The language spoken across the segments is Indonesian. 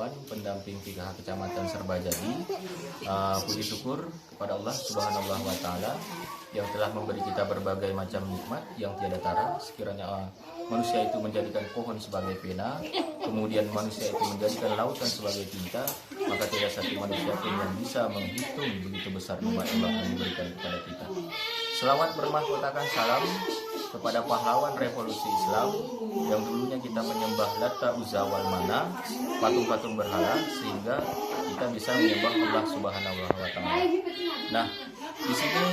Sulaiman, pendamping 3H Kecamatan Serbajadi. Puji syukur kepada Allah Subhanahu wa Ta'ala yang telah memberi kita berbagai macam nikmat yang tiada tara. Sekiranya manusia itu menjadikan pohon sebagai pena, kemudian manusia itu menjadikan lautan sebagai tinta, maka tidak satu manusia pun yang bisa menghitung begitu besar nikmat Allah yang diberikan kepada kita. Selamat bermahkotakan salam kepada pahlawan revolusi Islam yang dulunya kita menyembah Lata, Uzza, wal Manah, patung-patung berhala, sehingga kita bisa menyembah Allah Subhanahu wa Ta'ala. Nah, di sini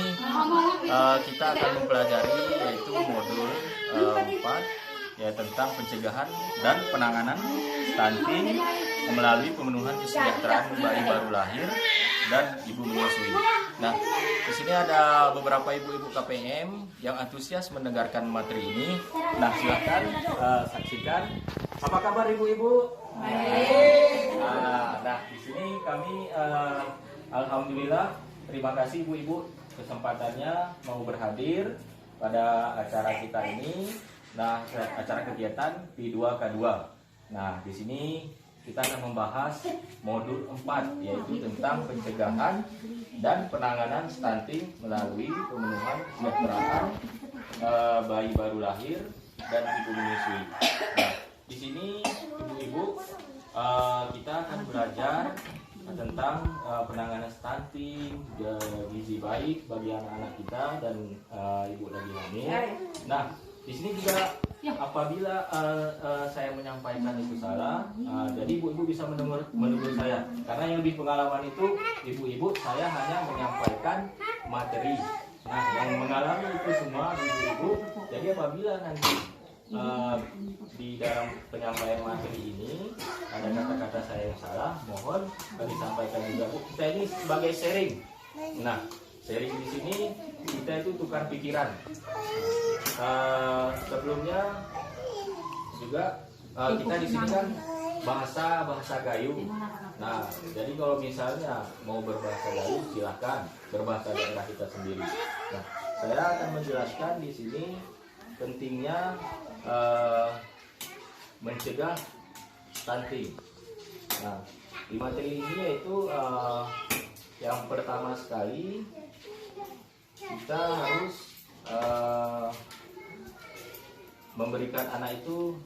kita akan mempelajari yaitu modul 4 ya, tentang pencegahan dan penanganan stunting melalui pemenuhan kesejahteraan bayi baru lahir dan ibu menyusui. Nah, di sini ada beberapa ibu-ibu KPM yang antusias mendengarkan materi ini. Nah, silakan saksikan. Apa kabar ibu-ibu? Baik. Nah, di sini kami alhamdulillah, terima kasih ibu-ibu kesempatannya mau berhadir pada acara kita ini. Nah, acara kegiatan P2K2. Nah, di sini kita akan membahas modul 4, yaitu tentang pencegahan dan penanganan stunting melalui pemenuhan kesejahteraan bayi baru lahir dan ibu menyusui. Nah, di sini ibu-ibu kita akan belajar tentang penanganan stunting, gizi baik bagi anak-anak kita dan ibu lagi hamil. Nah, di sini juga apabila saya menyampaikan itu salah, jadi ibu-ibu bisa menegur saya. Karena yang lebih pengalaman itu ibu-ibu, saya hanya menyampaikan materi. Nah, yang mengalami itu semua ibu-ibu. Jadi apabila nanti di dalam penyampaian materi ini ada kata-kata saya yang salah, mohon disampaikan juga. Kita ini sebagai sharing. Nah, sharing di sini kita itu tukar pikiran. Sebelumnya juga kita di sini kan bahasa gayo. Nah, jadi kalau misalnya mau berbahasa gayo, silahkan berbahasa daerah kita sendiri. Nah, saya akan menjelaskan di sini pentingnya mencegah stunting. Nah, di materi ini yaitu yang pertama sekali kita harus memberikan anak itu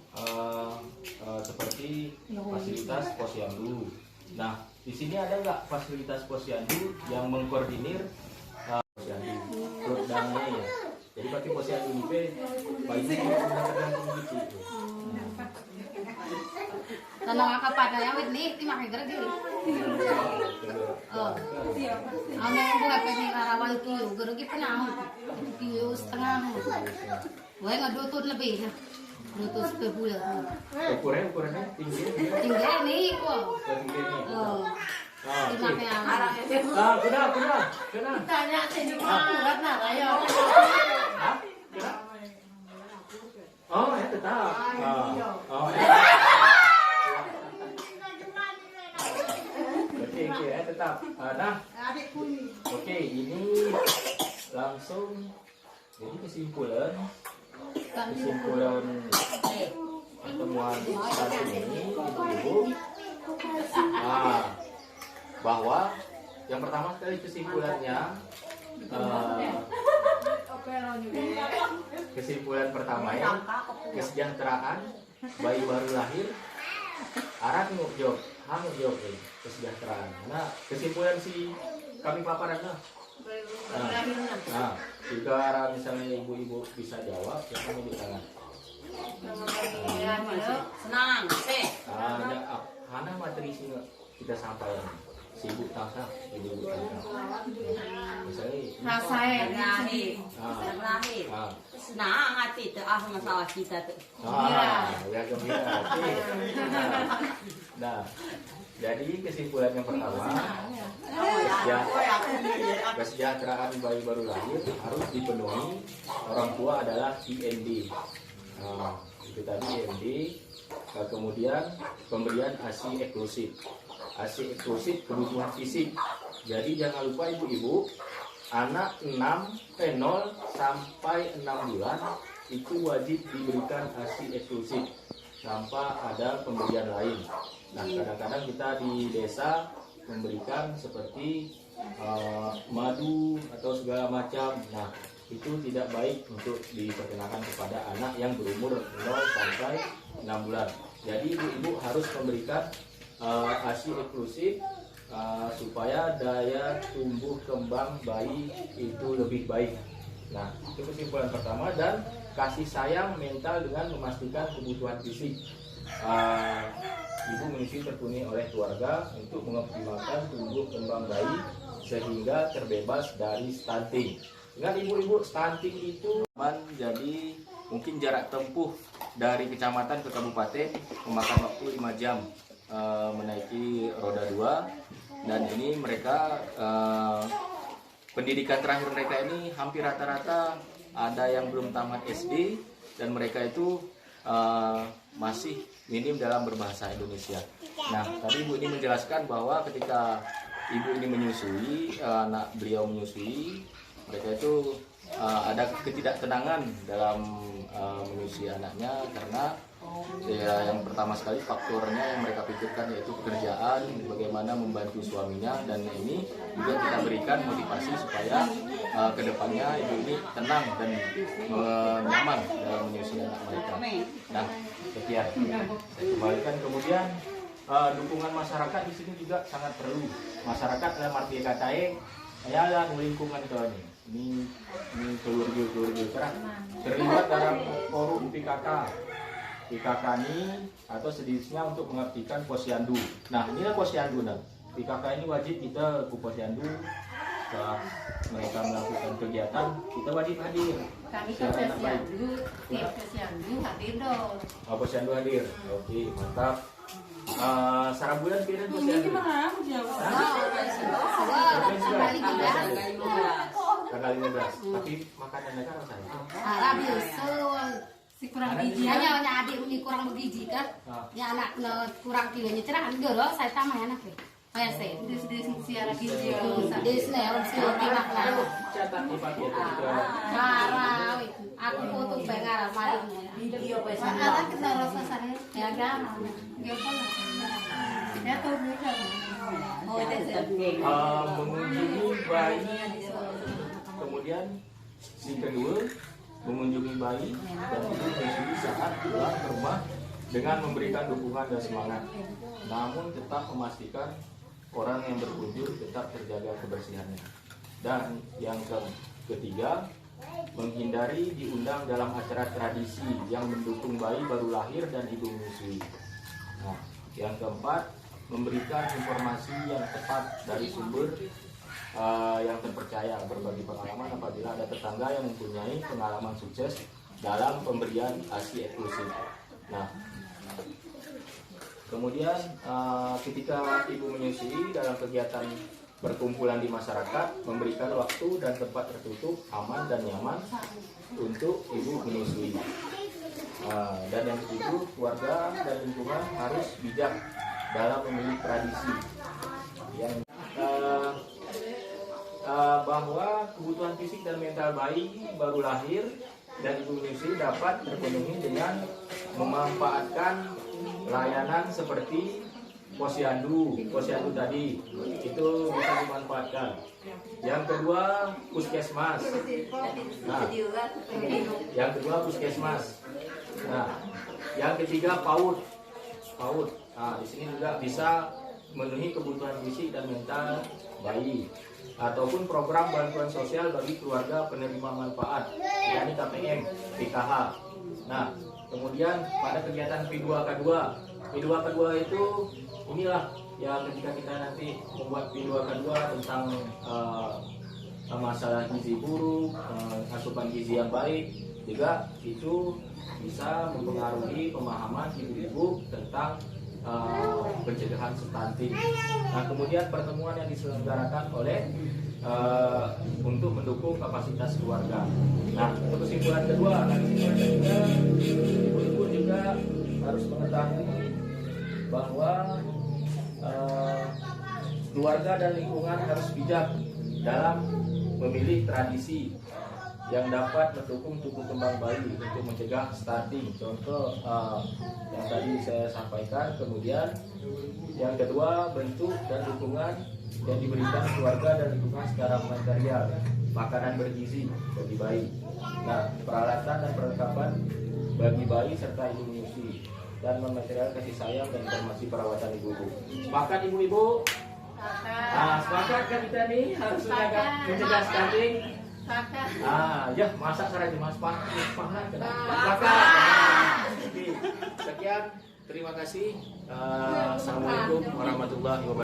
seperti fasilitas posyandu. Nah, di sini ada nggak fasilitas posyandu yang mengkoordinir posyandu? Produknya ya. Jadi pakai posyandu ini, bayinya tergantung gitu. Tanong ka pa na yawit ni ti makidra di. Oh. Amo buhat kami arawan kiyo, garo gi panahon. Kiyo setengah. Wah, ngadutun lebih ya. Dutus per bulan. Ukurannya tinggi. Tinggi nih kok. Tinggi. Oh. Oke. Kena. Tanya sini akurat nah ayo. Hah? Kena. Oh, ya tetap. Oh, ya. Oke, ya tetap. Nah, oke, ini langsung jadi kesimpulan pertemuan kali ini ibu-ibu, bahwa yang pertama sekali kesimpulannya, kesimpulan pertama ya, kesejahteraan bayi baru lahir arah jawab kesejahteraan. Nah, kesimpulan si kami paparannya. Nah, jika misalnya ibu-ibu bisa jawab, silakan di tangan. Senang, Hana materi sini kita sampaikan. Ibu tangkap, ibu tangkap. Misalnya, saya Lahir. Senang hati tu masalah kita tu. Ya gembira. Nah, jadi kesimpulan yang pertama, kesejahteraan bayi baru lahir harus dipenuhi. Orang tua adalah IND. Itu tadi IND. Kemudian pemberian ASI eksklusif. ASI eksklusif kebutuhan fisik. Jadi jangan lupa ibu-ibu, anak 0 sampai 6 bulan itu wajib diberikan ASI eksklusif. tanpa ada pemberian lain. Nah, kadang-kadang kita di desa memberikan seperti madu atau segala macam. Nah, itu tidak baik untuk diperkenalkan kepada anak yang berumur 0 sampai 6 bulan. Jadi ibu-ibu harus memberikan ASI eksklusif supaya daya tumbuh kembang bayi itu lebih baik. Nah, itu kesimpulan pertama. Dan kasih sayang mental dengan memastikan kebutuhan fisik. Ibu menyusui terpenuhi oleh keluarga untuk mengoptimalkan tumbuh kembang bayi sehingga terbebas dari stunting. Dengan ibu-ibu, stunting itu jadi mungkin jarak tempuh dari kecamatan ke kabupaten memakan waktu 5 jam menaiki roda 2. Dan ini mereka pendidikan terakhir mereka ini hampir rata-rata ada yang belum tamat SD dan mereka itu masih minim dalam berbahasa Indonesia. Nah, tadi ibu ini menjelaskan bahwa ketika ibu ini menyusui, anak beliau menyusui, mereka itu ada ketidaktenangan dalam menyusui anaknya karena ya, yang pertama sekali faktornya yang mereka pikirkan yaitu pekerjaan, bagaimana membantu suaminya, dan ini juga kita berikan motivasi supaya kedepannya ibu ini tenang dan nyaman dalam menyusui anak mereka. Nah, sekian. Saya kembalikan. Kemudian dukungan masyarakat di sini juga sangat perlu. Masyarakat dalam arti katae ya lingkungan ini keluarga terlibat dalam forum PKK ini atau sedikitnya untuk mengaktifkan posyandu. Nah, inilah posyandu. Nah, PKK ini wajib kita ke posyandu. Setelah mereka melakukan kegiatan, kita wajib hadir. Kami ke posyandu, tiap posyandu hadir dong. Oh, posyandu hadir. Oke, mantap. Sarang bulan kira posyandu. Tanggal 15. Tapi makanan mereka apa saja? Biasa si kurang gizi hanya adik ini kurang bergizi kan? Ya anak kurang kilanya cerah enggak saya tambah anak deh. Kayak saya di siara gizi di sini orang sini tidak lah. Catat di paket itu. Aku foto bengar malam video pesan. Ada kita rasa sana ya kan? Dia pun ya tahu juga. Oh, mengunjungi bayi. Kemudian si kedua mengunjungi bayi dan itu menyusui saat pulang ke rumah dengan memberikan dukungan dan semangat. Namun tetap memastikan orang yang berkunjung tetap terjaga kebersihannya. Dan yang ketiga, menghindari diundang dalam acara tradisi yang mendukung bayi baru lahir dan ibu menyusui. Nah, yang keempat, memberikan informasi yang tepat dari sumber yang terpercaya, berbagi pengalaman apabila ada tetangga yang mempunyai pengalaman sukses dalam pemberian ASI eksklusif. Nah, kemudian ketika ibu menyusui dalam kegiatan perkumpulan di masyarakat, memberikan waktu dan tempat tertutup, aman dan nyaman untuk ibu menyusui. Dan yang ketiga, keluarga dan lingkungan harus bijak dalam memilih tradisi yang bahwa kebutuhan fisik dan mental bayi baru lahir dan ibu menyusui dapat terpenuhi dengan memanfaatkan layanan seperti posyandu tadi itu bisa dimanfaatkan. Yang kedua puskesmas. Nah, yang ketiga PAUD. Nah, di sini juga bisa memenuhi kebutuhan fisik dan mental bayi, ataupun program bantuan sosial bagi keluarga penerima manfaat, yakni KPM, PKH. Nah, kemudian pada kegiatan P2K2 itu inilah ya ketika kita nanti membuat P2K2 tentang masalah gizi buruk, asupan gizi yang baik, juga itu bisa mempengaruhi pemahaman ibu-ibu tentang pencegahan stunting. Nah, kemudian pertemuan yang diselenggarakan oleh untuk mendukung kapasitas keluarga. Nah, untuk kesimpulan kedua, ibu-ibu juga harus mengetahui bahwa keluarga dan lingkungan harus bijak dalam memilih tradisi yang dapat mendukung tumbuh kembang bayi untuk mencegah stunting. Contoh yang tadi saya sampaikan. Kemudian yang kedua, bentuk dan dukungan yang diberikan keluarga dan lingkungan secara material, makanan bergizi bagi bayi. Nah, peralatan dan perlengkapan bagi bayi serta imunisasi dan material kasih sayang dan informasi perawatan ibu-ibu. Sepakat ibu-ibu? Sepakat kan kita nih harus mencegah stunting. Ya masak saja mas sepakat. Sekian, terima kasih. Assalamualaikum warahmatullahi wabarakatuh.